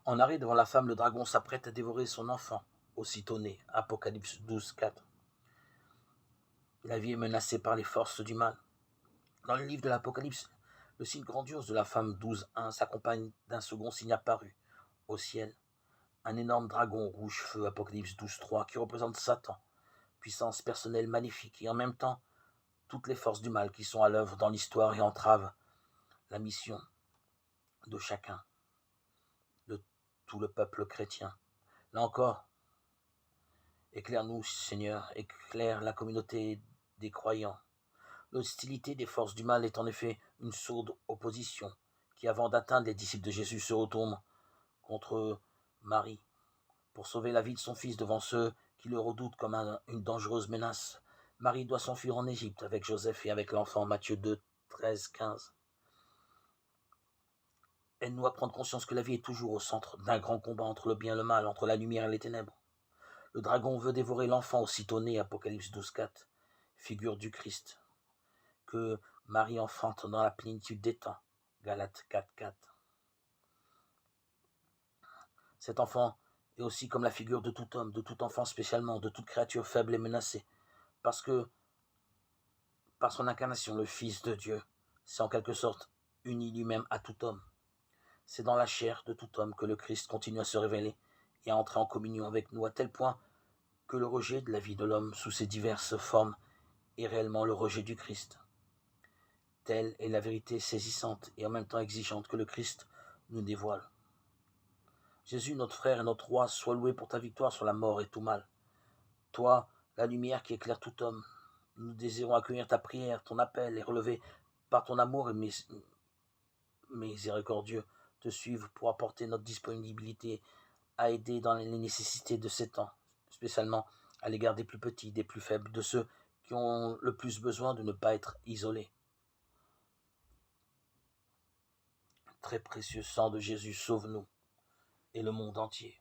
En arrêt devant la femme, le dragon s'apprête à dévorer son enfant, aussitôt né. Apocalypse 12, 4. La vie est menacée par les forces du mal. Dans le livre de l'Apocalypse, le signe grandiose de la femme 12.1 s'accompagne d'un second signe apparu au ciel, un énorme dragon rouge feu, Apocalypse 12.3, qui représente Satan, puissance personnelle magnifique, et en même temps toutes les forces du mal qui sont à l'œuvre dans l'histoire et entravent la mission de chacun, de tout le peuple chrétien. Là encore, éclaire-nous, Seigneur, éclaire la communauté des croyants. L'hostilité des forces du mal est en effet une sourde opposition qui, avant d'atteindre les disciples de Jésus, se retourne contre Marie pour sauver la vie de son fils devant ceux qui le redoutent comme une dangereuse menace. Marie doit s'enfuir en Égypte avec Joseph et avec l'enfant, Matthieu 2, 13, 15. Elle doit prendre conscience que la vie est toujours au centre d'un grand combat entre le bien et le mal, entre la lumière et les ténèbres. Le dragon veut dévorer l'enfant aussitôt né, Apocalypse 12, 4, figure du Christ, que Marie enfante dans la plénitude des temps, Galates 4, 4. Cet enfant est aussi comme la figure de tout homme, de tout enfant spécialement, de toute créature faible et menacée, parce que, par son incarnation, le Fils de Dieu s'est en quelque sorte uni lui-même à tout homme. C'est dans la chair de tout homme que le Christ continue à se révéler et à entrer en communion avec nous, à tel point que le rejet de la vie de l'homme sous ses diverses formes est réellement le rejet du Christ. Telle est la vérité saisissante et en même temps exigeante que le Christ nous dévoile. Jésus, notre frère et notre roi, sois loué pour ta victoire sur la mort et tout mal. Toi, la lumière qui éclaire tout homme, nous désirons accueillir ta prière, ton appel et relever par ton amour et miséricordieux te suivre pour apporter notre disponibilité à aider dans les nécessités de ces temps, spécialement à l'égard des plus petits, des plus faibles, de ceux qui ont le plus besoin de ne pas être isolés. Très précieux sang de Jésus, sauve-nous et le monde entier.